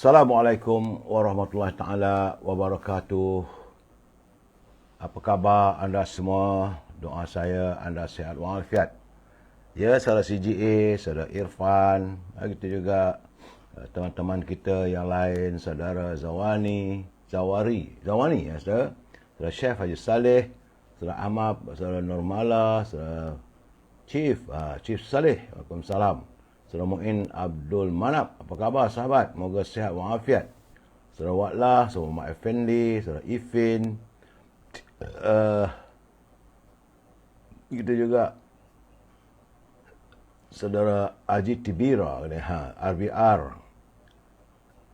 Assalamualaikum warahmatullahi taala wabarakatuh. Apa khabar anda semua? Doa saya anda sihat walafiat. Ya, saudara CGA, saudara Irfan, begitu juga teman-teman kita yang lain, saudara Zawani ya saudara. Saudara Chef Haji Saleh, saudara Ahmad, saudara Nurmala, saudara Chief Saleh. Waalaikumsalam. Saudara Mu'in Abdul Manap, apa khabar sahabat? Moga sihat walafiat. Saudara Watlah, saudara Mak Effendi, saudara Ifin, begitu juga saudara Ajit Tibira, RBR.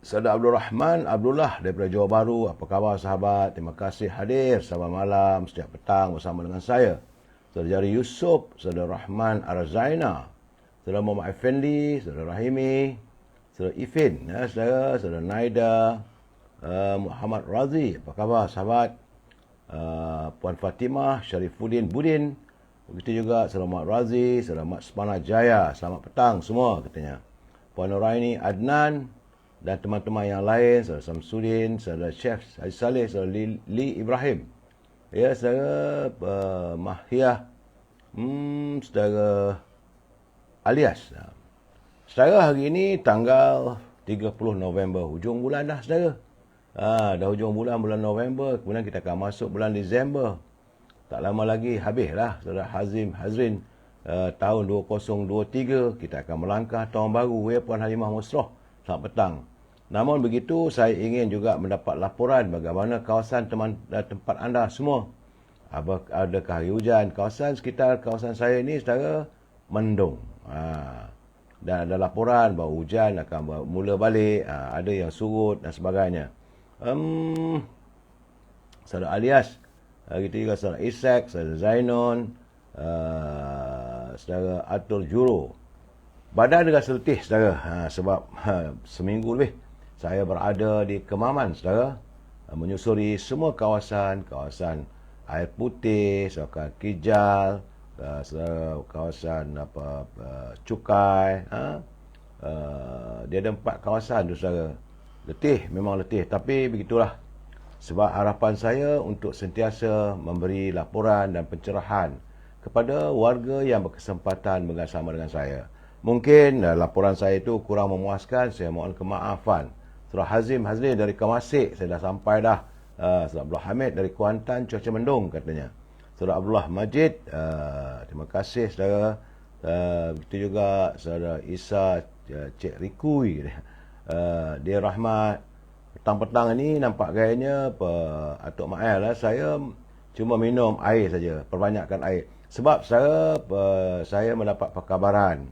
Saudara Abdul Rahman Abdullah daripada Johor Bahru, apa khabar sahabat? Terima kasih hadir setiap malam, setiap petang bersama dengan saya. Saudara Jari Yusof, saudara Rahman Arzaina, saudara Muhammad Effendi, saudara Rahimi, saudara Ifin, saudara Naida, Muhammad Razi, apa khabar sahabat? Puan Fatimah, Syarifuddin Budin, begitu juga saudara Muhammad Razi, saudara Mat Semana Jaya, selamat petang semua katanya. Puan Nuraini Adnan dan teman-teman yang lain, saudara Samsudin, saudara Chef Haji Saleh, saudara Li Ibrahim, ya, saudara Mahiyah, saudara Alias. Saudara, hari ini tanggal 30 November, hujung bulan dah saudara. Dah hujung bulan November, kemudian kita akan masuk bulan Disember. Tak lama lagi habislah saudara Hazrin, tahun 2023 kita akan melangkah tahun baru, ya Puan Halimah Musroh. Selamat petang. Namun begitu, saya ingin juga mendapat laporan bagaimana kawasan tempat anda semua. Adakah hujan? Kawasan sekitar kawasan saya ini saudara mendung. Dan ada laporan bahawa hujan akan mula balik, ada yang surut dan sebagainya. Saudara Alias, kita juga saudara Ishak, saudara Zainon, saudara Atur Juro. Badan rasa letih saudara, sebab seminggu lebih saya berada di Kemaman saudara, menyusuri semua kawasan Air Putih, kawasan Kijal, kawasan Cukai, dia ada 4 kawasan tu saudara. Letih, memang letih, tapi begitulah. Sebab harapan saya untuk sentiasa memberi laporan dan pencerahan kepada warga yang berkesempatan bersama dengan saya. Mungkin laporan saya itu kurang memuaskan, saya mohon kemaafan. Saudara Hazrin dari Kemasik, saya dah sampai dah. Saudara Abdul Hamid dari Kuantan, cuaca mendung katanya. Saudara Abdullah Majid, terima kasih saudara. Begitu juga saudara Isa Cik Rikui, dia rahmat. Petang-petang ini nampak gayanya Atuk Ma'el lah. Saya cuma minum air saja, perbanyakkan air. Sebab saya mendapat perkabaran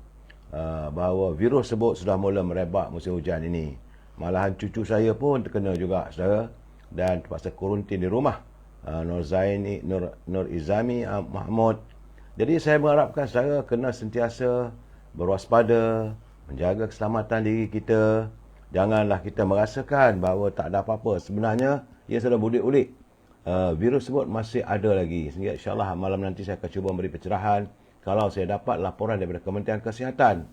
bahawa virus tersebut sudah mula merebak musim hujan ini. Malahan cucu saya pun terkena juga saudara, dan terpaksa kuarantin di rumah. Nur Izami Mahmud. Jadi saya mengharapkan saudara kena sentiasa berwaspada, menjaga keselamatan diri kita. Janganlah kita merasakan bahawa tak ada apa-apa. Sebenarnya ia sudah bulik-ulik. Virus tersebut masih ada lagi. Sehingga insyaAllah malam nanti saya akan cuba memberi pencerahan kalau saya dapat laporan daripada Kementerian Kesihatan.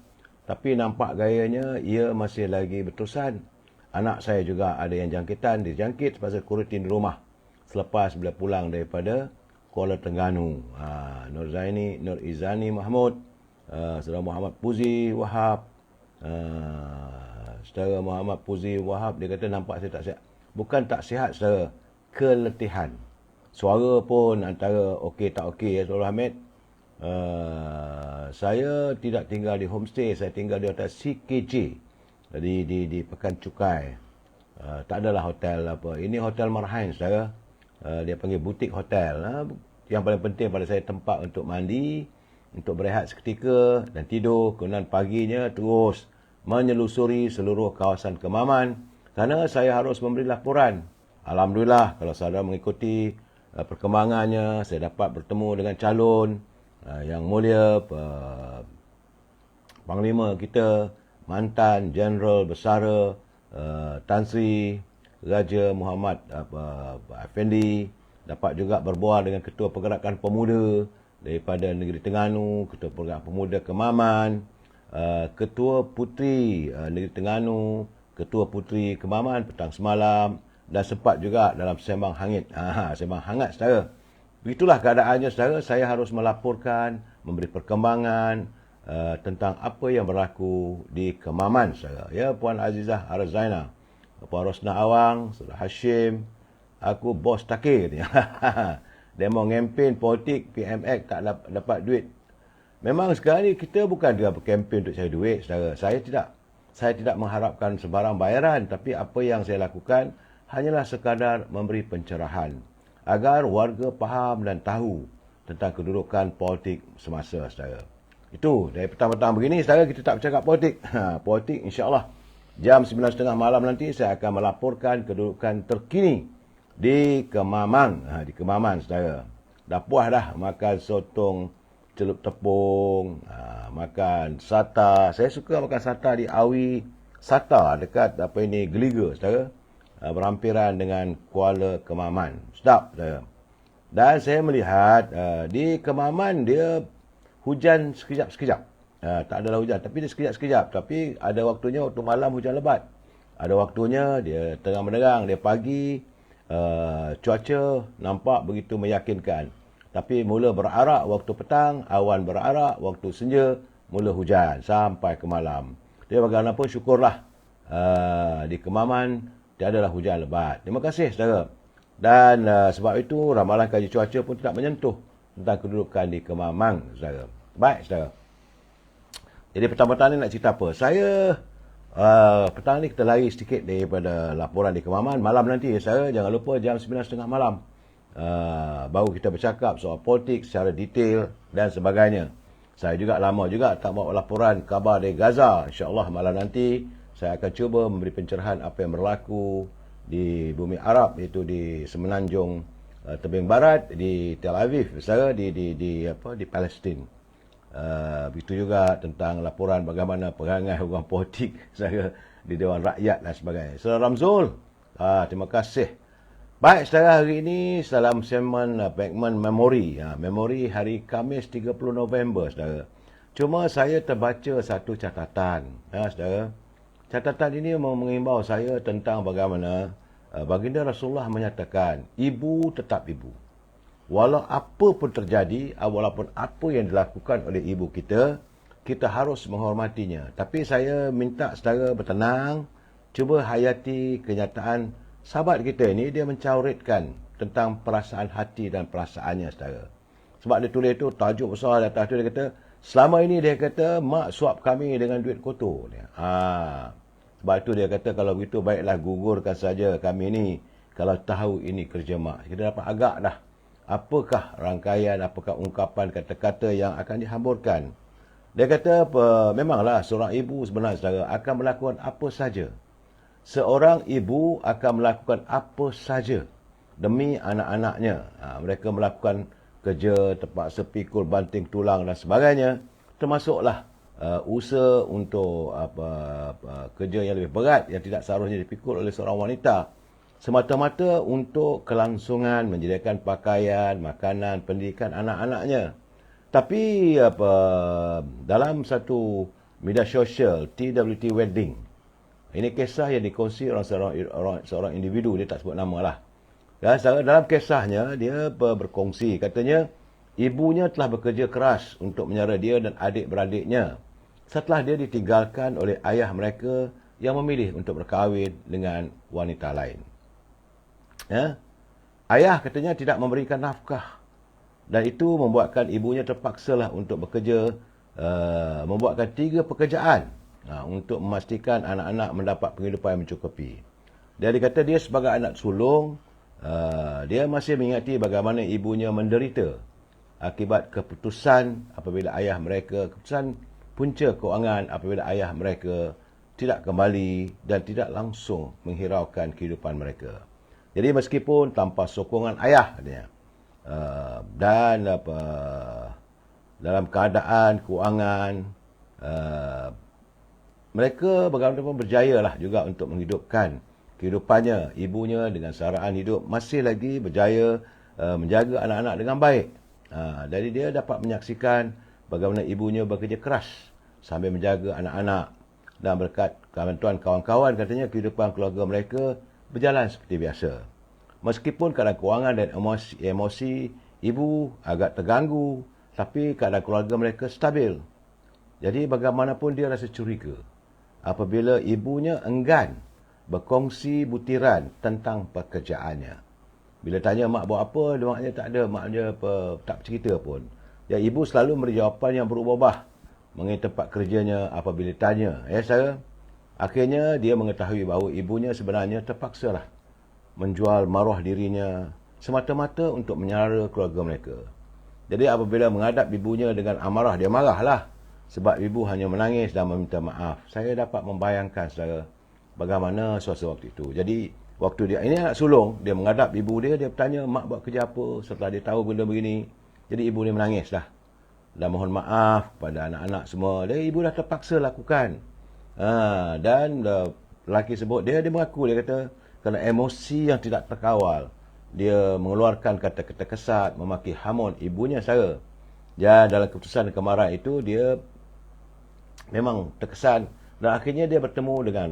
Tapi nampak gayanya ia masih lagi berterusan. Anak saya juga ada yang dijangkit pasal kuarantin di rumah selepas bila pulang daripada Kuala Terengganu. Nur Izani Mahmud, saudara Muhammad Puzi Wahab, saudara Muhammad Puzi Wahab, dia kata nampak saya tak sihat. Bukan tak sihat saudara, keletihan. Suara pun antara okey tak okey ya saudara Hamid. Saya tidak tinggal di homestay, saya tinggal di hotel CKJ di Pekan Cukai. Tak adalah hotel apa. Ini hotel Marhain saudara. Dia panggil butik hotel. Yang paling penting pada saya tempat untuk mandi, untuk berehat seketika dan tidur. Kemudian paginya terus menyelusuri seluruh kawasan Kemaman kerana saya harus memberi laporan. Alhamdulillah kalau saudara mengikuti perkembangannya, saya dapat bertemu dengan calon yang mulia Panglima kita, mantan Jeneral Besara Tan Sri Raja Muhammad Effendi. Dapat juga berbual dengan Ketua Pergerakan Pemuda daripada Negeri Terengganu, Ketua Pergerakan Pemuda Kemaman, Ketua Puteri Negeri Terengganu, Ketua Puteri Kemaman petang semalam, dan sempat juga dalam sembang hangit. Sembang hangat, saudara. Begitulah keadaannya, saudara. Saya harus melaporkan, memberi perkembangan tentang apa yang berlaku di Kemaman, saudara. Ya, Puan Azizah Arzaina, Puan Rosna Awang, Saudara Hashim, aku bos takir ni. Dia mau ngempen politik PMX tak dapat duit. Memang sekarang ni kita bukan dia berkempen untuk cari duit, saudara. Saya tidak mengharapkan sebarang bayaran, tapi apa yang saya lakukan hanyalah sekadar memberi pencerahan agar warga faham dan tahu tentang kedudukan politik semasa, saudara. Itu dari petang-petang begini, saudara, kita tak bercakap politik. Politik insya-Allah jam 9.30 malam nanti saya akan melaporkan kedudukan terkini di Kemaman. Di Kemaman, saudara. Dah puas dah makan sotong celup tepung, makan sata. Saya suka makan sata di Awi Sata dekat Geliga, saudara. Berhampiran dengan Kuala Kemaman. Sedap, saudara. Dan saya melihat di Kemaman dia hujan sekejap-sekejap. Tak adalah hujan, tapi dia sekejap-sekejap. Tapi ada waktunya waktu malam hujan lebat. Ada waktunya dia terang-menerang, dia pagi cuaca nampak begitu meyakinkan. Tapi mula berarak waktu petang, awan berarak, waktu senja, mula hujan sampai ke malam. Jadi bagaimanapun syukurlah di Kemaman tiadalah hujan lebat. Terima kasih, saudara. Dan sebab itu ramalan kaji cuaca pun tidak menyentuh tentang kedudukan di Kemaman, saudara. Baik, saudara. Jadi petang-petang ni nak cerita apa? Saya petang ni kita lari sedikit daripada laporan di Kemaman. Malam nanti, saudara, jangan lupa jam 9.30 malam. Baru kita bercakap soal politik secara detail dan sebagainya. Saya juga lama juga tak buat laporan khabar dari Gaza. InsyaAllah malam nanti saya akan cuba memberi pencerahan apa yang berlaku di bumi Arab, iaitu di Semenanjung Tebing Barat, di Tel Aviv, saudara, di Palestin. Begitu juga tentang laporan bagaimana perangai orang politik, saudara, di Dewan Rakyat dan sebagainya. Saudara Ramzul, terima kasih. Baik, saudara, hari ini dalam segmen Backman Memory. Memory hari Khamis 30 November, saudara. Cuma saya terbaca satu catatan, saudara. Catatan ini mengimbau saya tentang bagaimana baginda Rasulullah menyatakan, ibu tetap ibu. Walau apa pun terjadi, walaupun apa yang dilakukan oleh ibu kita, kita harus menghormatinya. Tapi saya minta saudara bertenang, cuba hayati kenyataan sahabat kita ini, dia mencauritkan tentang perasaan hati dan perasaannya, saudara. Sebab dia tulis itu, tajuk besar di atas itu, dia kata, selama ini dia kata, mak suap kami dengan duit kotor. Sebab itu dia kata, kalau begitu baiklah gugurkan saja kami ini, kalau tahu ini kerja mak. Kita dapat agak dah, apakah rangkaian, apakah ungkapan kata-kata yang akan dihamburkan. Dia kata, memanglah seorang ibu sebenarnya, saudara, akan melakukan apa saja. Seorang ibu akan melakukan apa saja demi anak-anaknya. Mereka melakukan kerja, terpaksa pikul, banting tulang dan sebagainya. Termasuklah usaha untuk kerja yang lebih berat yang tidak seharusnya dipikul oleh seorang wanita. Semata-mata untuk kelangsungan menyediakan pakaian, makanan, pendidikan anak-anaknya. Tapi dalam satu media sosial, TWT Wedding, ini kisah yang dikongsi seorang individu, dia tak sebut nama lah. Dan dalam kisahnya, dia berkongsi, katanya, ibunya telah bekerja keras untuk menyara dia dan adik-beradiknya setelah dia ditinggalkan oleh ayah mereka yang memilih untuk berkahwin dengan wanita lain. Ayah katanya tidak memberikan nafkah, dan itu membuatkan ibunya terpaksalah untuk bekerja, membuatkan 3 pekerjaan untuk memastikan anak-anak mendapat penghidupan yang mencukupi. Dia kata dia sebagai anak sulung, dia masih mengingati bagaimana ibunya menderita akibat keputusan keputusan punca kewangan apabila ayah mereka tidak kembali dan tidak langsung menghiraukan kehidupan mereka. Jadi meskipun tanpa sokongan ayah, katanya, dan dalam keadaan kewangan, mereka bagaimanapun berjaya juga untuk menghidupkan kehidupannya. Ibunya dengan saraan hidup masih lagi berjaya menjaga anak-anak dengan baik. Jadi dia dapat menyaksikan bagaimana ibunya bekerja keras sambil menjaga anak-anak. dan berkat bantuan kawan-kawan katanya kehidupan keluarga mereka berjalan seperti biasa. Meskipun keadaan kewangan dan emosi ibu agak terganggu, tapi keadaan keluarga mereka stabil. Jadi bagaimanapun dia rasa curiga apabila ibunya enggan berkongsi butiran tentang pekerjaannya. Bila tanya mak buat apa, maknya tak ada, maknya tak cerita pun. Ya, ibu selalu memberi jawapan yang berubah-ubah mengenai tempat kerjanya apabila ditanya. Ya, saya akhirnya dia mengetahui bahawa ibunya sebenarnya terpaksalah menjual maruah dirinya semata-mata untuk menyara keluarga mereka. Jadi apabila menghadap ibunya dengan amarah, dia marahlah sebab ibu hanya menangis dan meminta maaf. Saya dapat membayangkan saudara bagaimana suasana waktu itu. Jadi waktu dia, ini anak sulung, dia menghadap ibu dia bertanya, mak buat kerja apa setelah dia tahu benda begini. Jadi ibu dia menangis dah. Dan mohon maaf kepada anak-anak semua. Dan ibu dah terpaksa lakukan. Dan lelaki sebut, dia mengaku, dia kata, kerana emosi yang tidak terkawal, dia mengeluarkan kata-kata kesat, memaki hamun ibunya saya. Dan dalam keputusan kemarahan itu, dia memang terkesan. Dan akhirnya dia bertemu dengan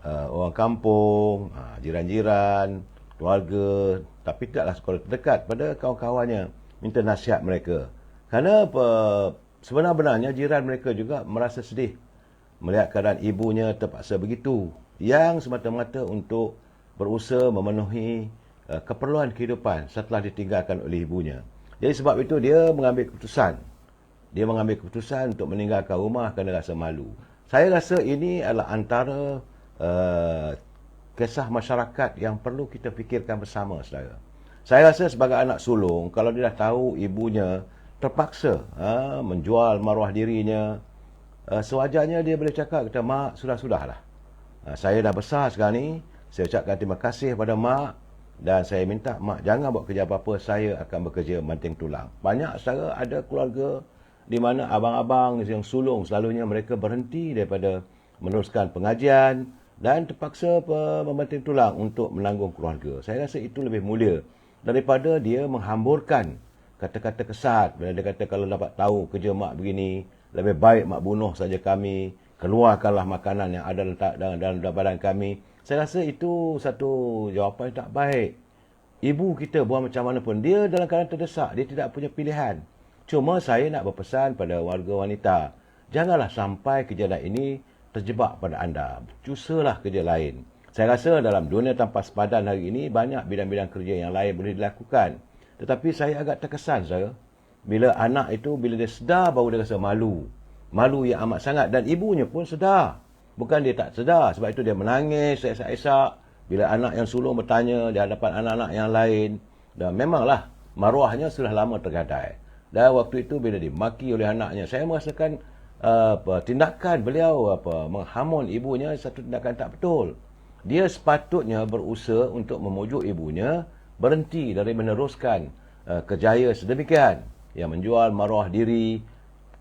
orang kampung, jiran-jiran, keluarga, tapi tidaklah sekolah terdekat pada kawan-kawannya, minta nasihat mereka. Kerana sebenarnya jiran mereka juga merasa sedih melihat keadaan ibunya terpaksa begitu, yang semata-mata untuk berusaha memenuhi keperluan kehidupan setelah ditinggalkan oleh ibunya. Jadi sebab itu dia mengambil keputusan. Dia mengambil keputusan untuk meninggalkan rumah kerana rasa malu. Saya rasa ini adalah antara kisah masyarakat yang perlu kita fikirkan bersama, saudara. Saya rasa sebagai anak sulung, kalau dia dah tahu ibunya terpaksa menjual maruah dirinya, sewajarnya dia boleh cakap, kata, mak, sudah-sudahlah. Saya dah besar sekarang ni, saya ucapkan terima kasih kepada mak dan saya minta mak jangan buat kerja apa-apa, saya akan bekerja banting tulang. Banyak saudara ada keluarga di mana abang-abang yang sulung selalunya mereka berhenti daripada meneruskan pengajian dan terpaksa membanting tulang untuk menanggung keluarga. Saya rasa itu lebih mulia daripada dia menghamburkan kata-kata kesat. Bila dia kata kalau dapat tahu kerja mak begini, lebih baik mak bunuh saja kami, keluarkanlah makanan yang ada dalam badan kami. Saya rasa itu satu jawapan yang tak baik. Ibu kita buat macam mana pun, dia dalam keadaan terdesak, dia tidak punya pilihan. Cuma saya nak berpesan pada warga wanita, janganlah sampai kejadian ini terjebak pada anda. Cusalah kerja lain. Saya rasa dalam dunia tanpa sepadan hari ini, banyak bidang-bidang kerja yang lain boleh dilakukan. Tetapi saya agak terkesan, saudara, bila anak itu, bila dia sedar, baru dia rasa malu. Malu yang amat sangat. Dan ibunya pun sedar. Bukan dia tak sedar. Sebab itu dia menangis, esak-esak. Bila anak yang sulung bertanya di hadapan anak-anak yang lain. Dan memanglah, maruahnya sudah lama tergadai. Dan waktu itu bila dimaki oleh anaknya, saya merasakan tindakan beliau menghamun ibunya satu tindakan tak betul. Dia sepatutnya berusaha untuk memujuk ibunya berhenti dari meneruskan kerjaya sedemikian yang menjual maruah diri.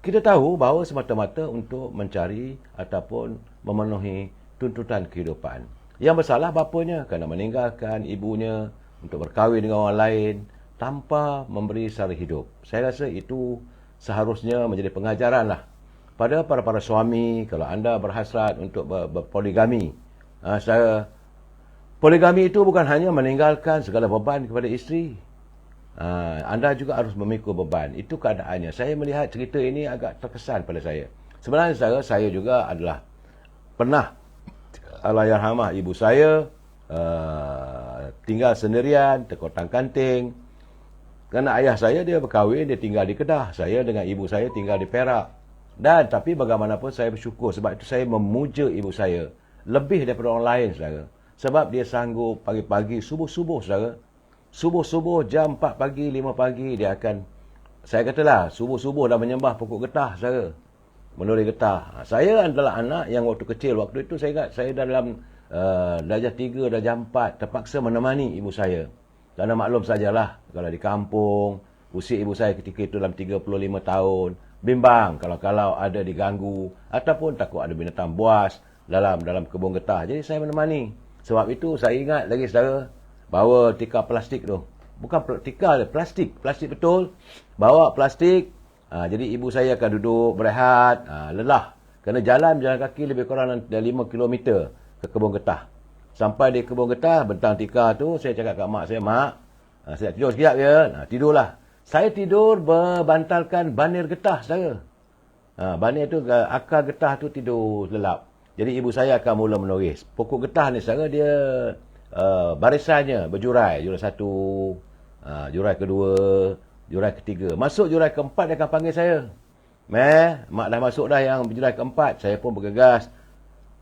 Kita tahu bahawa semata-mata untuk mencari ataupun memenuhi tuntutan kehidupan. Yang bersalah bapanya kerana meninggalkan ibunya untuk berkahwin dengan orang lain tanpa memberi sara hidup. Saya rasa itu seharusnya menjadi pengajaran lah pada para suami kalau anda berhasrat untuk berpoligami. Poligami itu bukan hanya meninggalkan segala beban kepada isteri. Anda juga harus memikul beban. Itu keadaannya. Saya melihat cerita ini agak terkesan pada saya. Sebenarnya saya juga adalah pernah, Allahyarhamah ibu saya tinggal sendirian, terkotang-kanting. Kerana ayah saya dia berkahwin, dia tinggal di Kedah. Saya dengan ibu saya tinggal di Perak. Dan tapi bagaimanapun saya bersyukur sebab itu saya memuja ibu saya lebih daripada orang lain, saudara. Sebab dia sanggup pagi-pagi, subuh-subuh, saudara. Subuh-subuh jam 4 pagi, 5 pagi dia akan, saya katalah, subuh-subuh dah menyembah pokok getah, saudara. Menuri getah. Saya adalah anak yang waktu kecil, waktu itu saya ingat saya dalam darjah 3, darjah 4 terpaksa menemani ibu saya. Kerana maklum sajalah, kalau di kampung, usia ibu saya ketika itu dalam 35 tahun, bimbang kalau ada diganggu ataupun takut ada binatang buas dalam kebun getah. Jadi saya menemani. Sebab itu saya ingat lagi, saudara, bawa tikar plastik tu. Bukan tikar, plastik betul. Bawa plastik. Jadi ibu saya akan duduk berehat, lelah Kena jalan kaki lebih kurang 5 kilometer ke kebun getah. Sampai di kebun getah, bentang tikar tu, saya cakap kat mak saya, "Mak, saya tidur sekejap ya." Tidurlah. Saya tidur berbantalkan banir getah, saudara. Banir tu, akar getah tu tidur lelap. Jadi ibu saya akan mula menulis. Pokok getah ni, saudara, dia barisannya berjurai. Jurai satu, jurai kedua, jurai ketiga. Masuk jurai keempat, dia akan panggil saya. Mak dah masuk dah yang jurai keempat. Saya pun bergegas.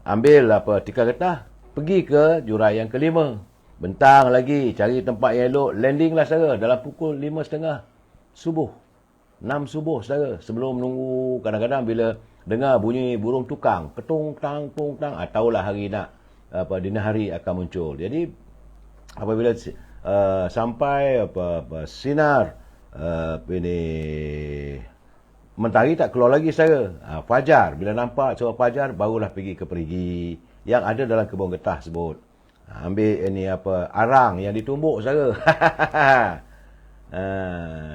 Ambil tikar getah. Pergi ke jurai yang kelima. Bentang lagi. Cari tempat yang elok. Landing lah, saudara. Dalam pukul 5.30 subuh. 6 subuh, saudara. Sebelum menunggu, kadang-kadang bila dengar bunyi burung tukang. Ketung, tang, tung, tang. Tahulah hari nak, dini hari akan muncul. Jadi, apabila sampai sinar ini mentari tak keluar lagi, saya fajar, bila nampak suara fajar barulah pergi ke perigi yang ada dalam kebun getah tersebut. Ambil ini arang yang ditumbuk, saya.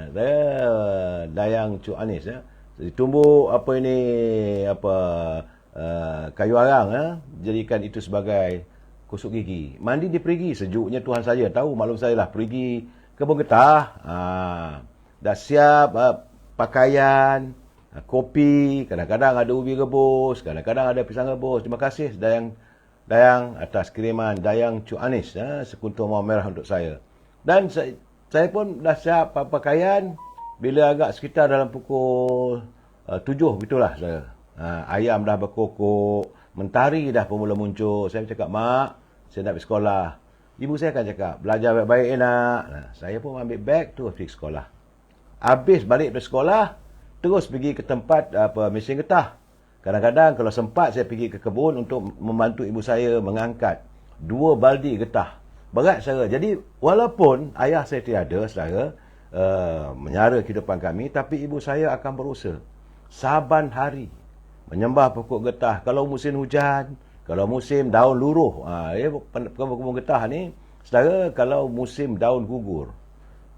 Saya dayang Cuk Anis ya. Ditumbuk kayu arang, jadikan itu sebagai kusuk gigi. Mandi di perigi, sejuknya Tuhan saja tahu, maklum saya lah, perigi kebun getah. Dah siap pakaian, kopi, kadang-kadang ada ubi rebus, kadang-kadang ada pisang rebus. Terima kasih Dayang atas kiriman Dayang Cuk Anis, sekuntum mawar merah untuk saya. Dan saya pun dah siap pakaian bila agak sekitar dalam pukul 7 begitulah saya. Ayam dah berkokok, mentari dah mula muncul. Saya cakap, "Mak, saya nak pergi sekolah." Ibu saya akan cakap, "Belajar baik-baik nak." Saya pun ambil beg tu pergi sekolah. Habis balik dari sekolah, terus pergi ke tempat mesin getah. Kadang-kadang kalau sempat saya pergi ke kebun untuk membantu ibu saya mengangkat 2 baldi getah. Berat, saudara. Jadi walaupun ayah saya tiada, saudara, menyara kehidupan kami, tapi ibu saya akan berusaha saban hari menyembah pokok getah. Kalau musim hujan, kalau musim daun luruh, kebun getah ni, saudara, kalau musim daun gugur,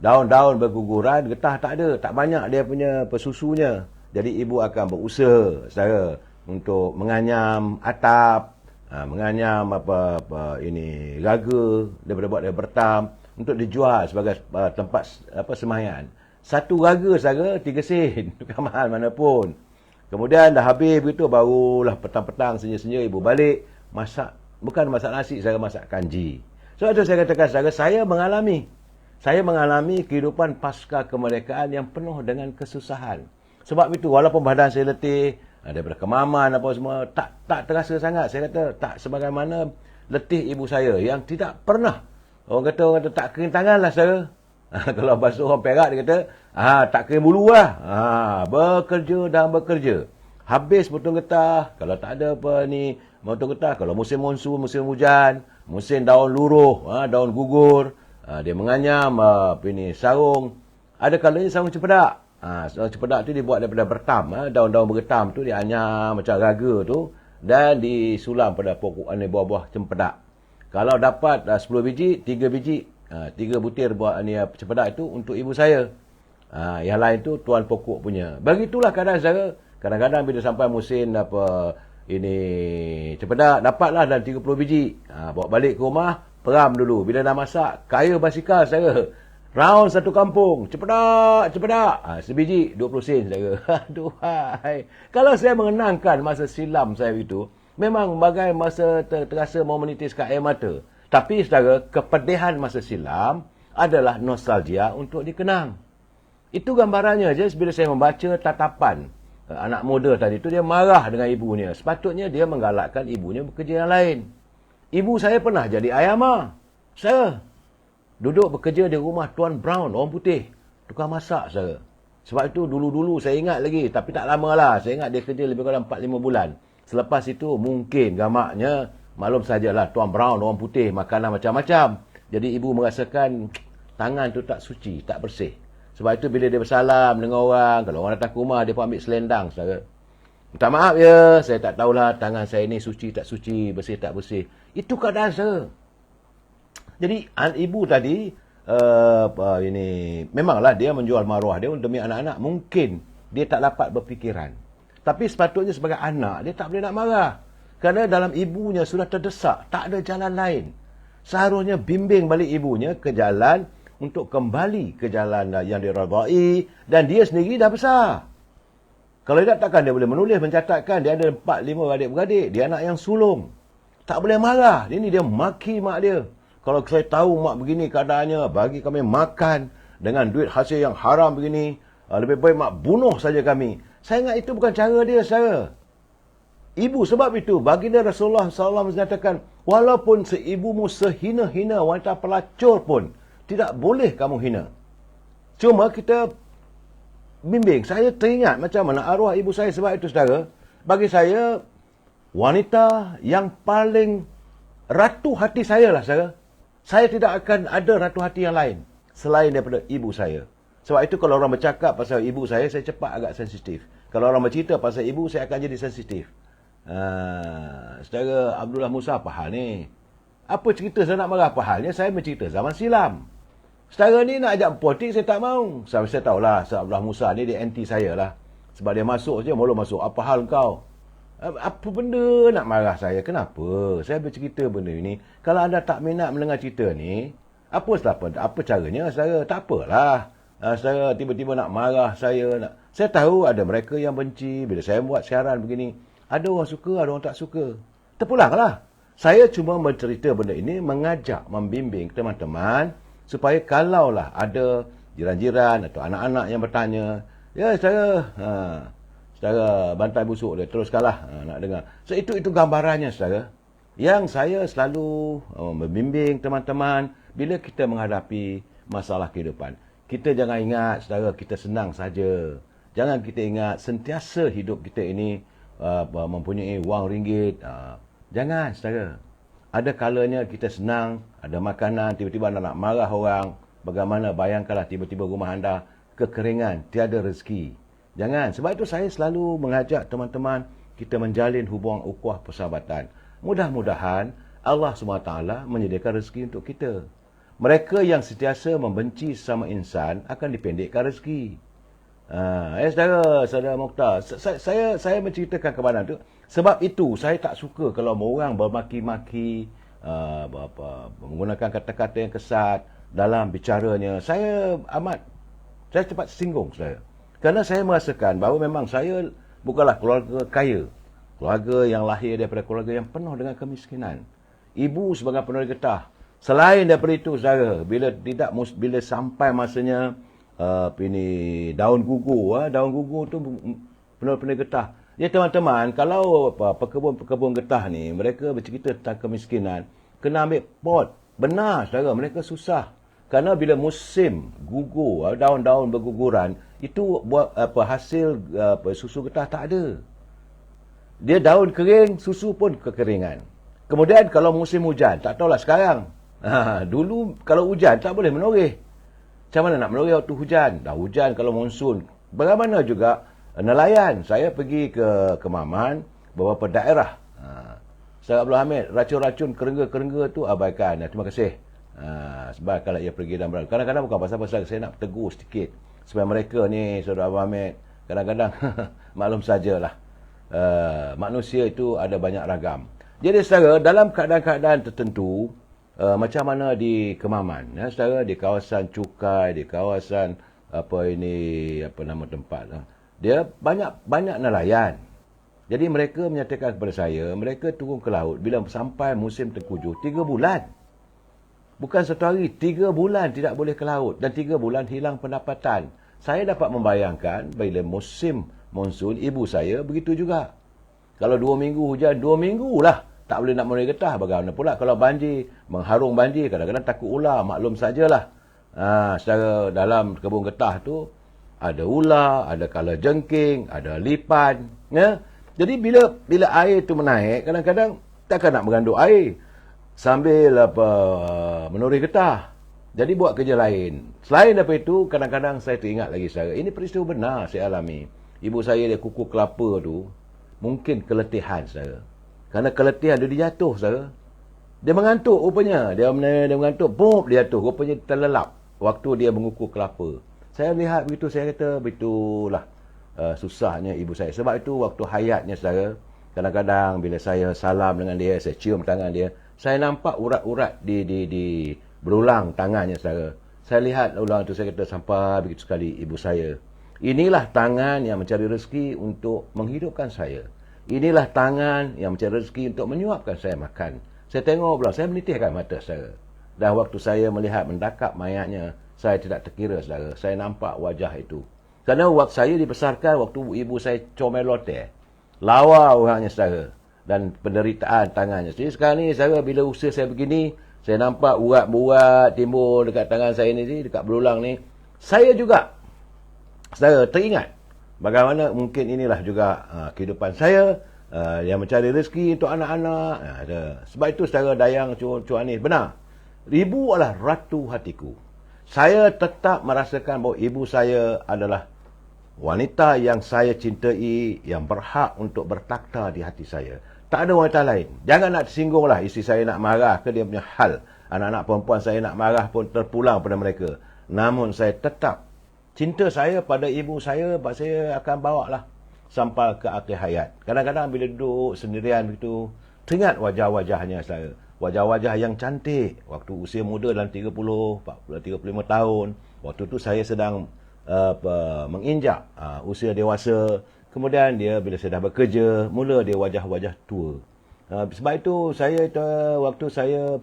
daun-daun berguguran, getah tak ada, tak banyak dia punya pesusunya. Jadi ibu akan berusaha, saudara, untuk menganyam atap, menganyam raga daripada buat dari bertam untuk dijual sebagai tempat sembahyang. Satu raga, saudara, 3 sen, bukan mahal manapun. Kemudian dah habis begitu, barulah petang-petang senja-senja ibu balik masak, bukan masak nasi, saya masak kanji. Sebab itu saya katakan, saudara, saya mengalami kehidupan pasca kemerdekaan yang penuh dengan kesusahan. Sebab itu, walaupun badan saya letih, daripada kemaman apa semua, tak terasa sangat. Saya kata, tak sebagaimana letih ibu saya yang tidak pernah. Orang kata tak kering tangan lah, saudara. Kalau bahasa orang Perak, dia kata, tak kering bulu lah. Bekerja dan bekerja. Habis potong getah, kalau tak ada potong getah, kalau musim monsun, musim hujan, musim daun luruh, daun gugur, dia menganyam sarung. Ada kalanya sarung cepedak. Sarung cepedak tu dibuat daripada bertam. Daun-daun bergetam tu dia anyam macam raga tu dan disulam pada pokok buah-buah cempedak. Kalau dapat 10 biji, 3 biji, 3 butir buah cepedak itu untuk ibu saya. Yang lain tu tuan pokok punya. Begitulah keadaan saya. Kadang-kadang bila sampai musim cepedak, dapatlah dalam 30 biji. Bawa balik ke rumah, peram dulu. Bila dah masak, kaya basikal saya. Round satu kampung, cepedak. Sebiji 20 sen, saudara. Aduhai. Kalau saya mengenangkan masa silam saya itu, memang bagai masa terasa mau menitiskan air mata. Tapi, saudara, kepedihan masa silam adalah nostalgia untuk dikenang. Itu gambarannya je bila saya membaca tatapan anak muda tadi tu, dia marah dengan ibunya. Sepatutnya dia menggalakkan ibunya bekerja yang lain. Ibu saya pernah jadi ayama. Saya duduk bekerja di rumah Tuan Brown, orang putih. Tukang masak, saya. Sebab itu dulu-dulu saya ingat lagi. Tapi tak lama lah. Saya ingat dia kerja lebih kurang 4-5 bulan. Selepas itu mungkin gamaknya, maklum sajalah Tuan Brown, orang putih, makanan macam-macam. Jadi ibu merasakan tangan tu tak suci, tak bersih. Sebab itu bila dia bersalam dengan orang, kalau orang datang ke rumah, dia pun ambil selendang, saya. Minta maaf ya, saya tak tahulah tangan saya ni suci tak suci, bersih tak bersih. Itu keadaan saya. Jadi ibu tadi memanglah dia menjual maruah dia demi anak-anak. Mungkin dia tak dapat berfikiran. Tapi sepatutnya sebagai anak, dia tak boleh nak marah. Kerana dalam ibunya sudah terdesak, tak ada jalan lain. Seharusnya bimbing balik ibunya ke jalan untuk kembali ke jalan yang diradai, dan dia sendiri dah besar. Kalau tidak, takkan dia boleh menulis, mencatatkan. Dia ada 4-5 adik-beradik. Dia anak yang sulung. Tak boleh marah. Ini dia maki mak dia. Kalau saya tahu mak begini keadaannya, bagi kami makan dengan duit hasil yang haram begini, lebih baik mak bunuh saja kami. Saya ingat itu bukan cara dia, saudara. Ibu, sebab itu baginda Rasulullah SAW menyatakan, walaupun seibumu sehina-hina wanita pelacur pun, tidak boleh kamu hina. Cuma kita bimbing. Saya teringat macam mana arwah ibu saya. Sebab itu, saudara, bagi saya, wanita yang paling ratu hati saya lah, saudara. Saya tidak akan ada ratu hati yang lain selain daripada ibu saya. Sebab itu kalau orang bercakap pasal ibu saya cepat agak sensitif. Kalau orang bercerita pasal ibu, saya akan jadi sensitif. Saudara Abdullah Musa, apa hal ni? Apa cerita saya nak marah? Apa halnya? Saya bercerita zaman silam. Saudara ni nak ajak politik, saya tak mahu. Saya tahulah, Abdullah Musa ni dia anti saya lah. Sebab dia masuk je, mula masuk. Apa hal kau? Apa benda nak marah saya? Kenapa? Saya bercerita benda ini. Kalau anda tak minat mendengar cerita ni, apa caranya, saudara? Tak apalah. Saudara tiba-tiba nak marah saya. Saya tahu ada mereka yang benci bila saya buat siaran begini. Ada orang suka, ada orang tak suka. Terpulanglah. Saya cuma mencerita benda ini, mengajak, membimbing teman-teman, supaya kalaulah ada jiran-jiran atau anak-anak yang bertanya, ya saudara bantai busuk dia, teruskanlah nak dengar. So, itu gambarannya, saudara. Yang saya selalu membimbing teman-teman bila kita menghadapi masalah kehidupan. Kita jangan ingat, saudara, kita senang saja. Jangan kita ingat sentiasa hidup kita ini mempunyai wang ringgit. Jangan, saudara. Ada kalanya kita senang, ada makanan, tiba-tiba anda nak marah orang. Bagaimana, bayangkanlah tiba-tiba rumah anda kekeringan, tiada rezeki. Jangan. Sebab itu saya selalu mengajak teman-teman kita menjalin hubungan ukhuwah persahabatan. Mudah-mudahan Allah SWT menyediakan rezeki untuk kita. Mereka yang sentiasa membenci sesama insan akan dipendekkan rezeki. Saudara Mokhtar, saya menceritakan kepada tu. Sebab itu saya tak suka kalau orang bermaki-maki, menggunakan kata-kata yang kesat dalam bicaranya. Saya cepat singgung, saudara. Kerana saya merasakan bahawa memang saya bukanlah keluarga kaya. Keluarga yang lahir daripada keluarga yang penuh dengan kemiskinan. Ibu sebagai penerima getah. Selain daripada itu, saudara, bila sampai masanya daun gugur tu penuh getah. Ya teman-teman, kalau pekebun getah ni mereka bercerita tentang kemiskinan, kena ambil pot. Benar, saudara, mereka susah. Kerana bila musim gugur, daun-daun berguguran, itu buat hasil susu getah tak ada. Dia daun kering, susu pun kekeringan. Kemudian kalau musim hujan, tak tahulah sekarang. Dulu kalau hujan tak boleh menoreh. Macam mana nak menoreh waktu hujan? Dah hujan kalau monsun. Bagaimana juga nelayan. Saya pergi ke Kemaman, beberapa daerah. Ustaz Abdul Hamid, racun-racun kerengga-kerengga tu abaikan. Terima kasih. Sebab kalau ia pergi dan berlalu. Kadang-kadang bukan pasal-pasal saya nak tegur sedikit. Supaya mereka ni, Saudara Abdul Hamid, kadang-kadang maklum sajalah. Manusia itu ada banyak ragam. Jadi saudara, dalam keadaan-keadaan tertentu, macam mana di Kemaman, saudara, di kawasan Cukai, di kawasan apa nama tempat, dia banyak nelayan. Jadi mereka menyatakan kepada saya, mereka turun ke laut bila sampai musim tengkujuh 3 bulan. Bukan satu hari, 3 bulan tidak boleh ke laut dan 3 bulan hilang pendapatan. Saya dapat membayangkan bila musim monsun, ibu saya begitu juga. Kalau 2 minggu hujan, 2 minggu lah tak boleh nak menoreh getah. Bagaimana pula kalau banjir, mengharung banjir, kadang-kadang takut ular, maklum sajalah. Secara dalam kebun getah tu ada ular, ada kalajengking, ada lipan, ya. Jadi bila air tu menaik, kadang-kadang takkan nak mengandung air sambil menoreh getah. Jadi buat kerja lain. Selain daripada itu, kadang-kadang saya teringat lagi saudara, ini peristiwa benar saya alami. Ibu saya dia kukuh kelapa tu, mungkin keletihan saudara. Kerana keletihan dia jatuh, saudara. Dia mengantuk rupanya. Dia mengantuk, boom, dia jatuh. Rupanya terlelap waktu dia mengukur kelapa. Saya melihat begitu, saya kata, begitulah. susahnya ibu saya. Sebab itu waktu hayatnya saudara, kadang-kadang bila saya salam dengan dia, saya cium tangan dia, saya nampak urat-urat di berulang tangannya saudara. Saya lihat ulang tu, saya kata sampai begitu sekali ibu saya. Inilah tangan yang mencari rezeki untuk menghidupkan saya. Inilah tangan yang mencari rezeki untuk menyuapkan saya makan. Saya tengok pula, saya menitihkan mata saya. Dan waktu saya melihat mendakap mayatnya, saya tidak terkira saudara. Saya nampak wajah itu. Kerana waktu saya dibesarkan, waktu ibu saya comel-loteh. Lawa orangnya saudara. Dan penderitaan tangannya. Jadi sekarang ni saudara, bila usia saya begini, saya nampak urat-urat timbul dekat tangan saya ni, dekat belulang ni. Saya juga, saudara, teringat bagaimana mungkin inilah juga kehidupan saya yang mencari rezeki untuk anak-anak. Sebab itu saudara Dayang Cik Anis benar. Ibu adalah ratu hatiku. Saya tetap merasakan bahawa ibu saya adalah wanita yang saya cintai, yang berhak untuk bertakhta di hati saya. Tak ada wanita lain. Jangan nak tersinggunglah isteri saya nak marah ke dia punya hal. Anak-anak perempuan saya nak marah pun terpulang pada mereka. Namun saya tetap cinta saya pada ibu saya, saya akan bawa lah sampai ke akhir hayat. Kadang-kadang bila duduk sendirian begitu, teringat wajah-wajahnya saya. Wajah-wajah yang cantik. Waktu usia muda dalam 30, 40, 35 tahun. Waktu tu saya sedang menginjak usia dewasa. Kemudian dia bila saya dah bekerja, mula dia wajah-wajah tua. Sebab itu saya waktu saya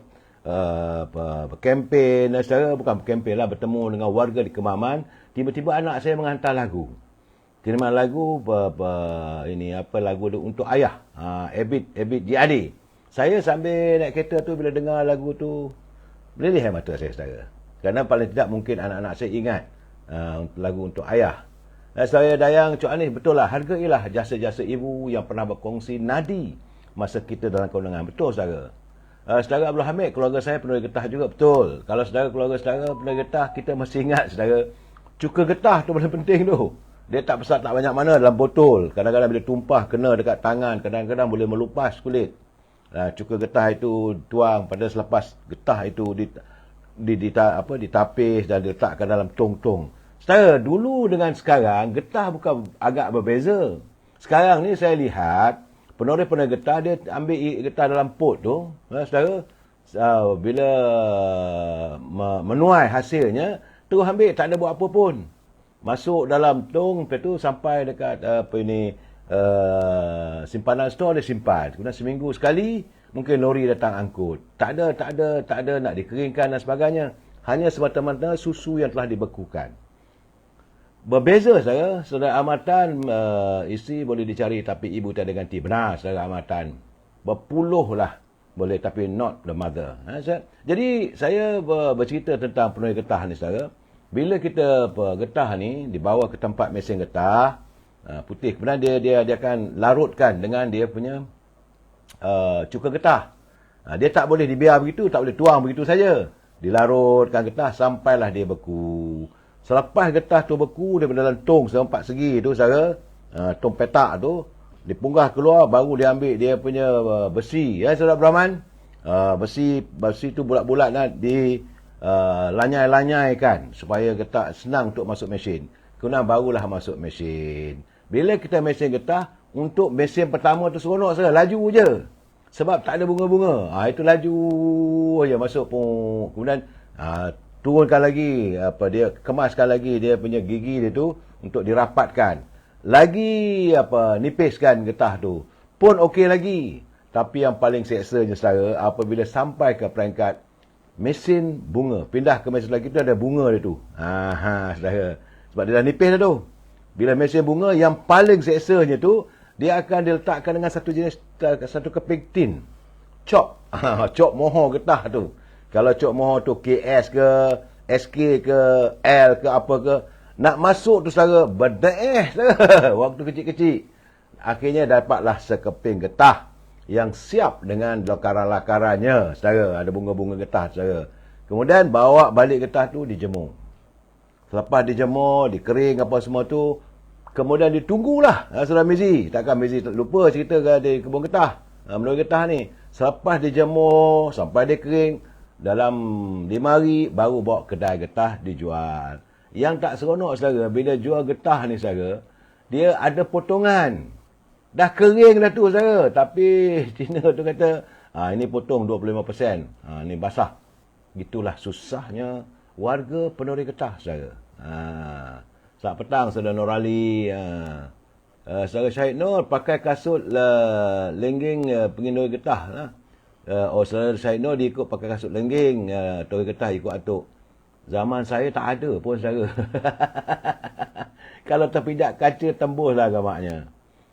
berkempen, saya bukan berkempen lah, bertemu dengan warga di Kemaman, tiba-tiba anak saya menghantar lagu. Kiriman lagu lagu untuk ayah, Ebit Jiadi. Saya sambil naik kereta tu, bila dengar lagu tu, meleleh mata saya saudara. Kerana paling tidak mungkin anak-anak saya ingat lagu untuk ayah. Saya Dayang Cik Anis, betul lah, hargailah jasa-jasa ibu yang pernah berkongsi nadi masa kita dalam keundangan. Betul saudara. Saudara Abdul Hamid, keluarga saya penuh getah juga, betul. Kalau saudara keluarga saudara penuh getah, kita mesti ingat saudara, cuka getah tu paling penting tu. Dia tak besar tak banyak mana dalam botol. Kadang-kadang bila tumpah kena dekat tangan, kadang-kadang boleh melupas kulit. Cuka getah itu tuang pada selepas getah itu ditapis dan diletakkan dalam tong-tong. Saudara, dulu dengan sekarang, getah bukan agak berbeza. Sekarang ni saya lihat, penoreh-penoreh getah, dia ambil getah dalam pot tu. Saudara, bila menuai hasilnya, terus ambil, tak ada buat apa pun. Masuk dalam tong, lepas tu sampai dekat simpanan store, dia simpan. Kemudian seminggu sekali, mungkin lori datang angkut. Tak ada nak dikeringkan dan sebagainya. Hanya semata-mata susu yang telah dibekukan. Berbeza saudara amatan, isteri boleh dicari tapi ibu tiada ganti. Benar saudara amatan. Berpuluh lah boleh tapi not the mother. Jadi saya bercerita tentang penuh getah ni saudara. Bila kita getah ni dibawa ke tempat mesin getah putih, kemudian dia akan larutkan dengan dia punya cuka getah. Dia tak boleh dibiar begitu, tak boleh tuang begitu saja. Dilarutkan getah sampailah dia beku. Selepas getah tu beku daripada dalam tong seempat segi tu saudara, tong petak tu dipunggah keluar, baru dia ambil dia punya besi, ya saudara Brahman. Besi tu bulat-bulat nak lanyai-lanyaikan supaya getah senang untuk masuk mesin. Kemudian barulah masuk mesin. Bila kita mesin getah, untuk mesin pertama tu seronok saudara, laju je. Sebab tak ada bunga-bunga. Itu laju je masuk pun. Kemudian turunkan lagi, dia kemaskan lagi dia punya gigi dia tu untuk dirapatkan. Lagi nipiskan getah tu. Pun okey lagi. Tapi yang paling seksanya saudara, apabila sampai ke peringkat mesin bunga, pindah ke mesin lagi tu ada bunga dia tu. Saudara. Sebab dia dah nipis dah tu. Bila mesin bunga, yang paling seksanya tu, dia akan diletakkan dengan satu keping tin. Cop. Cop mohon getah tu. Kalau cop mohon tu KS ke, SK ke, L ke, apa ke, nak masuk tu saudara, berdaeh saudara. Waktu kecil-kecil. Akhirnya dapatlah sekeping getah yang siap dengan lakaran-lakarannya saudara. Ada bunga-bunga getah saudara. Kemudian bawa balik getah tu dijemur. Selepas dijemur, dikering apa semua tu, kemudian ditunggulah saudara Mizi. Takkan Mizi lupa cerita di kebun getah, menurut getah ni. Selepas dijemur sampai dia kering, dalam 5 hari baru bawa kedai getah dijual. Yang tak seronok saudara, bila jual getah ni saudara, dia ada potongan. Dah kering dah tu saudara. Tapi Cina tu kata, ini potong 25%. Ni basah. Itulah susahnya warga Penuri Getah saudara. Saat petang saudara Norali. Saudara Syahid Nur pakai kasut lengging Penuri Getah. Saudara Syahid Nur dia ikut pakai kasut lengging. Penuri Getah ikut atuk. Zaman saya tak ada pun saudara. Kalau terpijak kaca tembuslah gamaknya.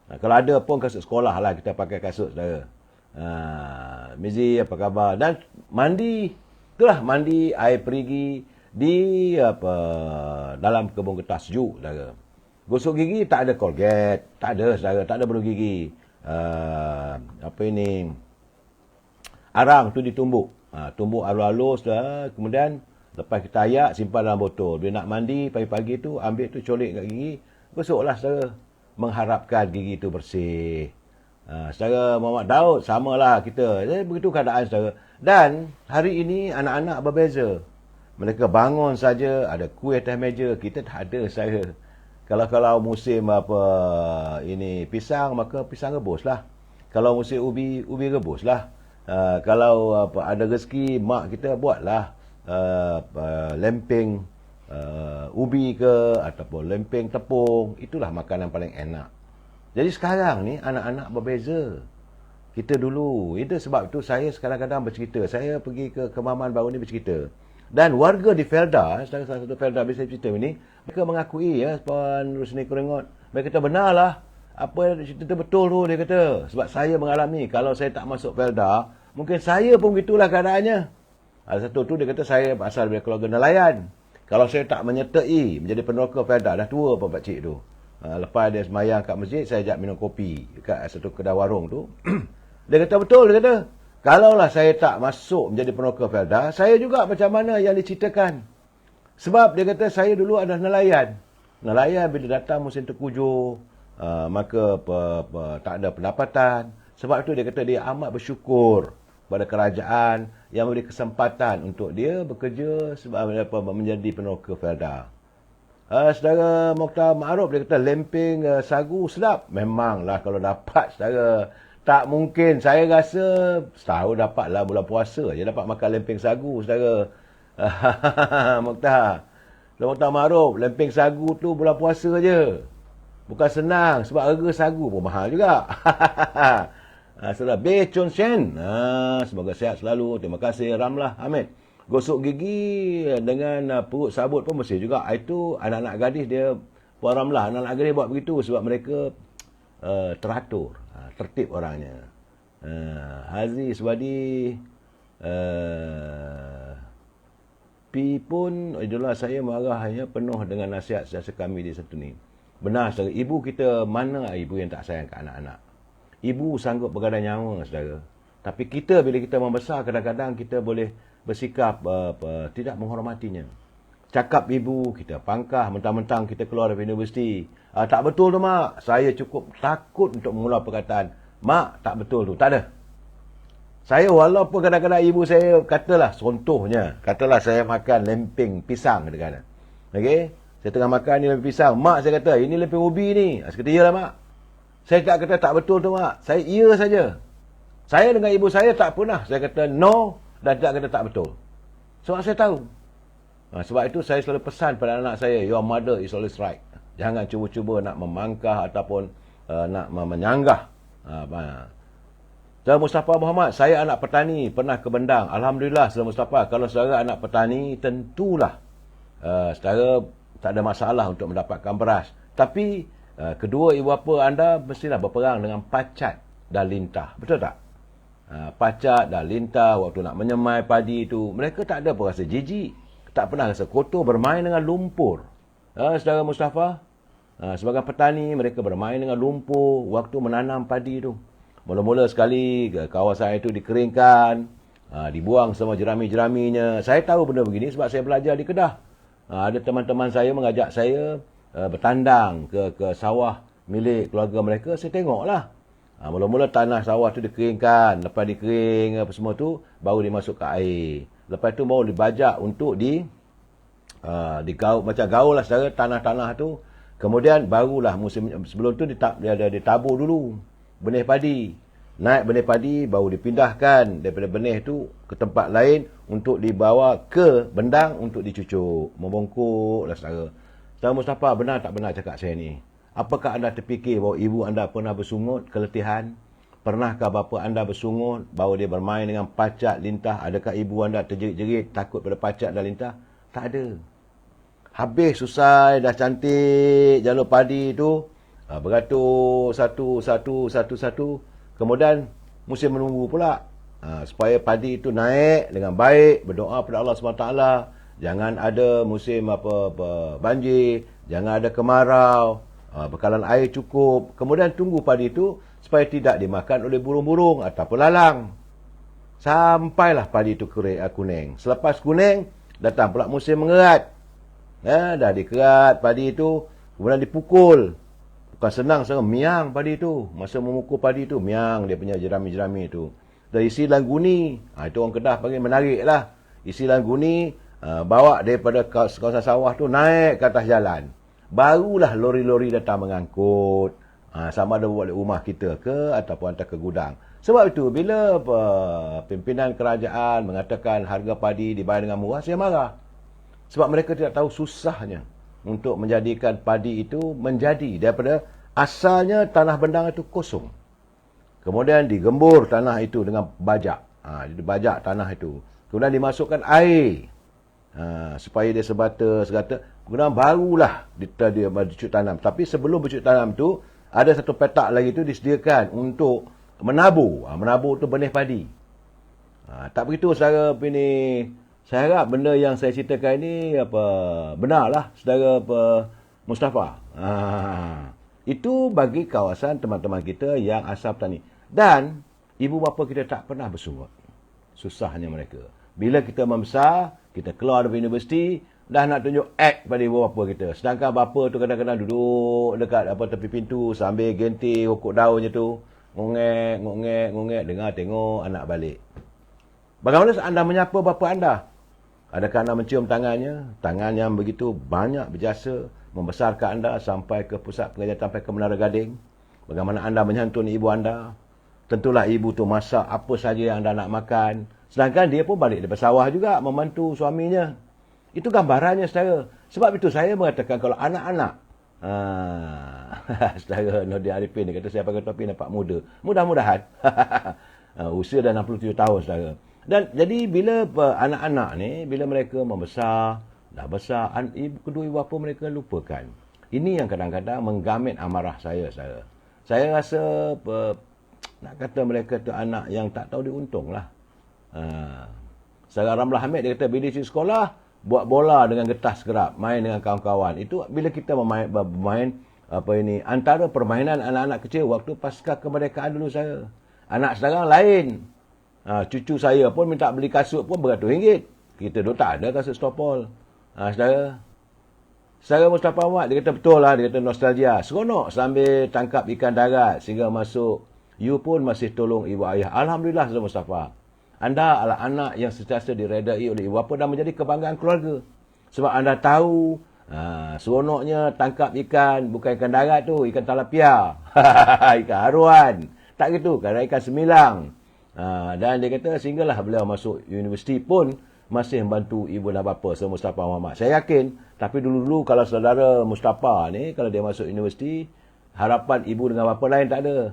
Kalau ada pun kasut sekolah lah kita pakai kasut saudara. Mizi apa khabar? Dan mandi, itulah mandi air perigi di dalam kebun getah sejuk saudara. Gosok gigi tak ada Colgate, tak ada saudara, tak ada bulu gigi. Arang tu ditumbuk. Tumbuk halus-halus dah, kemudian lepas kita ayak simpan dalam botol. Bila nak mandi pagi-pagi tu ambil tu colik kat gigi, gosoklah saudara. Mengharapkan gigi itu bersih. Saudara Muhammad Daud, samalah kita. Begitu keadaan saudara. Dan hari ini anak-anak berbeza. Mereka bangun saja, ada kuih atas meja. Kita tak ada saudara. Kalau musim pisang, maka pisang rebus lah. Kalau musim ubi rebus lah. Kalau ada rezeki, mak kita buatlah lempeng ubi ke ataupun lempeng tepung. Itulah makanan paling enak. Jadi sekarang ni anak-anak berbeza. Kita dulu, itu sebab itu saya kadang-kadang bercerita. Saya pergi ke Kemaman baru ni bercerita. Dan warga di Felda, salah satu Felda bisa cerita ini, mereka mengakui Puan Rusni Kurengot, mereka kata benarlah apa cerita betul tu, dia kata. Sebab saya mengalami, kalau saya tak masuk Felda, mungkin saya pun begitulah keadaannya. Ada satu tu dia kata saya asal dari keluarga nelayan. Kalau saya tak menyertai menjadi peneroka Felda, dah tua pun pakcik tu. Lepas dia semayang kat masjid, saya ajak minum kopi dekat satu kedai warung tu. Dia kata betul, dia kata. Kalaulah saya tak masuk menjadi peneroka Felda, saya juga macam mana yang diceritakan. Sebab dia kata saya dulu adalah nelayan. Nelayan bila datang musim terkujur, maka tak ada pendapatan. Sebab itu dia kata dia amat bersyukur pada kerajaan yang memberi kesempatan untuk dia bekerja sebab menjadi peneroka Felda. Saudara Mokhtar Ma'ruf, dia kata lempeng sagu sedap. Memanglah kalau dapat saudara. Tak mungkin, saya rasa setahun dapatlah bulan puasa je dapat makan lempeng sagu saudara. Mokhtar Ma'ruf, lempeng sagu tu bulan puasa je. Bukan senang sebab harga sagu pun mahal juga. Saudara Beh Chun Shen, semoga sihat selalu. Terima kasih Ramlah Hamid. Gosok gigi dengan perut sabut pun bersih juga. Itu anak-anak gadis dia, Puan Ramlah, anak-anak gadis buat begitu sebab mereka teratur, tertib orangnya. Hazi Swadi Pi pun itulah saya marahnya penuh dengan nasihat sesiasa kami di satu ni. Benar saudara, ibu kita, mana ibu yang tak sayang ke anak-anak? Ibu sanggup bergadang nyawa saudara. Tapi kita bila kita membesar, kadang-kadang kita boleh bersikap tidak menghormatinya. Cakap ibu, kita pangkah, mentang-mentang kita keluar dari universiti. Tak betul tu mak, saya cukup takut untuk mengulang perkataan. Mak, tak betul tu, tak ada. Saya walaupun kadang-kadang ibu saya katalah, contohnya, katalah saya makan lempeng pisang kadang-kadang. Okey? Saya tengah makan ni lempeng pisang. Mak saya kata, ini lempeng ubi ni. Saya kata, iyalah mak. Saya tak kata tak betul tu mak. Saya iya saja. Saya dengan ibu saya tak pernah. Saya kata no dan tidak kata tak betul. Sebab saya tahu. Sebab itu saya selalu pesan pada anak saya, your mother is always right. Jangan cuba-cuba nak memangkah ataupun nak menyanggah. Saudara Mustafa Muhammad, saya anak petani, pernah ke Bendang. Alhamdulillah, saudara Mustafa, kalau saudara anak petani, tentulah saudara tak ada masalah untuk mendapatkan beras. Tapi kedua ibu bapa anda mestilah berperang dengan pacat dan lintah. Betul tak? Pacat dan lintah waktu nak menyemai padi itu, mereka tak ada pun rasa jijik, tak pernah rasa kotor, bermain dengan lumpur. Saudara Mustafa, sebagai petani, mereka bermain dengan lumpur waktu menanam padi itu. Mula-mula sekali kawasan itu dikeringkan, dibuang semua jerami-jeraminya. Saya tahu benda begini sebab saya belajar di Kedah. Ada teman-teman saya mengajak saya bertandang ke sawah milik keluarga mereka. Saya tengoklah. Mula-mula tanah sawah tu dikeringkan. Lepas dikering apa semua tu, baru dimasukkan air. Lepas tu baru dibajak untuk digaul, macam gaul lah saudara, tanah-tanah tu Kemudian barulah musim sebelum tu dia ada ditabur dulu benih padi. Naik benih padi baru dipindahkan daripada benih tu ke tempat lain untuk dibawa ke bendang untuk dicucuk, membongkok dan saudara. Saudara Mustafa, benar tak benar cakap saya ni? Apakah anda terfikir bahawa ibu anda pernah bersungut keletihan? Pernahkah bapa anda bersungut bahawa dia bermain dengan pacat lintah? Adakah ibu anda terjerit-jerit takut pada pacat dan lintah? Tak ada. Habis susai, dah cantik jalur padi tu, beratur satu. Kemudian musim menunggu pula, supaya padi itu naik dengan baik, berdoa pada Allah SWT. Jangan ada musim banjir, jangan ada kemarau, bekalan air cukup. Kemudian tunggu padi itu supaya tidak dimakan oleh burung-burung ataupun lalang. Sampailah padi itu kuning. Selepas kuning, datang pula musim mengerat. Dah dikerat padi itu, kemudian dipukul. Bukan senang sangat miang padi itu. Masa memukul padi itu, miang dia punya jerami-jerami itu. Dan isi dalam guni. Itu orang Kedah panggil menarik lah. Isi dalam guni, bawa daripada kawasan sawah tu naik ke atas jalan. Barulah lori-lori datang mengangkut. Sama ada buat rumah kita ke ataupun hantar ke gudang. Sebab itu, bila pimpinan kerajaan mengatakan harga padi dibayar dengan murah, saya marah. Sebab mereka tidak tahu susahnya untuk menjadikan padi itu menjadi daripada asalnya tanah bendang itu kosong. Kemudian digembur tanah itu dengan bajak. Dibajak tanah itu. Kemudian dimasukkan air. Supaya dia segata. Kemudian barulah dia bercucuk tanam. Tapi sebelum bercucuk tanam tu, ada satu petak lagi tu disediakan untuk menabur. Menabur tu benih padi. Tak begitu saudara ini. Saya harap benda yang saya ceritakan ini benarlah saudara Mustafa. Itu bagi kawasan teman-teman kita yang asal petani. Dan ibu bapa kita tak pernah bersungut. Susahnya mereka. Bila kita membesar, kita keluar dari universiti, dah nak tunjuk act pada ibu bapa kita. Sedangkan bapa tu kadang-kadang duduk dekat tepi pintu sambil gentir hokok daunnya tu. Ngongek, dengar tengok anak balik. Bagaimana anda menyapa bapa anda? Adakah anda mencium tangannya? Tangan yang begitu banyak berjasa membesarkan anda sampai ke pusat pengajian, sampai ke Menara Gading. Bagaimana anda menyantuni ibu anda? Tentulah ibu tu masak apa saja yang anda nak makan. Sedangkan dia pun balik dari sawah juga membantu suaminya. Itu gambarannya saudara. Sebab itu saya mengatakan kalau anak-anak, saudara Nordin Arifin dia kata saya pakai topi nampak muda. Mudah-mudahan. Usia dah 67 tahun saudara. Dan jadi bila anak-anak ni, bila mereka membesar, dah besar, kedua ibu bapa mereka lupakan. Ini yang kadang-kadang menggamit amarah saya, saudara. Saya rasa, nak kata mereka tu anak yang tak tahu diuntung lah. Saudara Ramlah Hamid, dia kata, bila di sekolah, buat bola dengan getah segerap, main dengan kawan-kawan. Itu bila kita bermain antara permainan anak-anak kecil waktu pasca kemerdekaan dulu saya. Anak sekarang lain. Cucu saya pun minta beli kasut pun beratus-ratus. Kita dulu tak ada kasut stopol. Saudara Mustafa Ahmad, dia kata betul lah, dia kata nostalgia. Seronok sambil tangkap ikan darat sehingga masuk. You pun masih tolong ibu ayah. Alhamdulillah, saudara Mustafa. Anda adalah anak yang sentiasa diredai oleh ibu bapa dan menjadi kebanggaan keluarga. Sebab anda tahu, seronoknya tangkap ikan, bukan ikan darat tu, ikan talapia. Ikan haruan. Tak gitu, kadang ikan semilang. Dan dia kata sehinggalah beliau masuk universiti pun masih membantu ibu dan bapa saudara Mustafa Muhammad. Saya yakin, tapi dulu-dulu kalau saudara Mustafa ni, kalau dia masuk universiti, harapan ibu dengan bapa lain tak ada.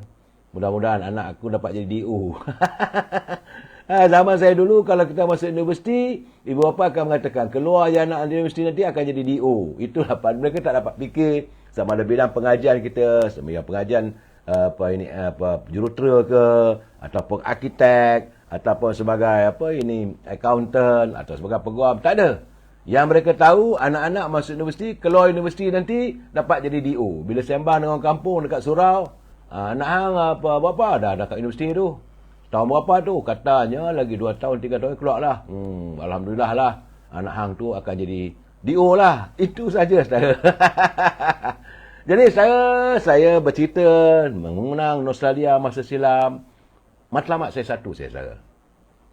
Mudah-mudahan anak aku dapat jadi DO. Zaman saya dulu, kalau kita masuk universiti, ibu bapa akan mengatakan, keluar je anak universiti nanti akan jadi DO. Itulah, mereka tak dapat fikir sama ada bidang pengajian kita, sama pengajian jurutera ke, ataupun arkitek, ataupun sebagai accountant, atau sebagai peguam. Tak ada. Yang mereka tahu, anak-anak masuk universiti, keluar universiti nanti dapat jadi DO. Bila sembang dengan orang kampung dekat surau, anak hang berapa dah dekat universiti tu. Tahun berapa tu? Katanya lagi 2 tahun, 3 tahun keluar lah. Alhamdulillah lah. Anak hang tu akan jadi DO lah. Itu saja, saudara. Jadi saya bercerita mengenang nostalgia masa silam. Matlamat saya satu, saudara.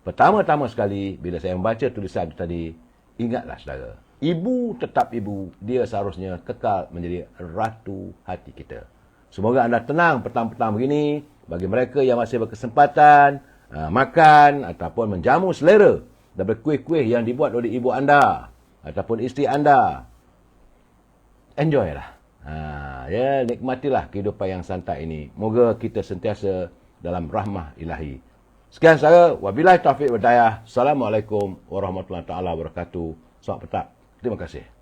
Pertama-tama sekali, bila saya membaca tulisan itu tadi, ingatlah, saudara. Ibu tetap ibu, dia seharusnya kekal menjadi ratu hati kita. Semoga anda tenang petang-petang begini. Bagi mereka yang masih berkesempatan makan ataupun menjamu selera daripada kuih-kuih yang dibuat oleh ibu anda ataupun isteri anda, enjoy lah. Ya, nikmatilah kehidupan yang santai ini. Moga kita sentiasa dalam rahmah ilahi. Sekian saya. Wabillahi taufiq wal hidayah. Assalamualaikum warahmatullahi taala wabarakatuh. Selamat petang. Terima kasih.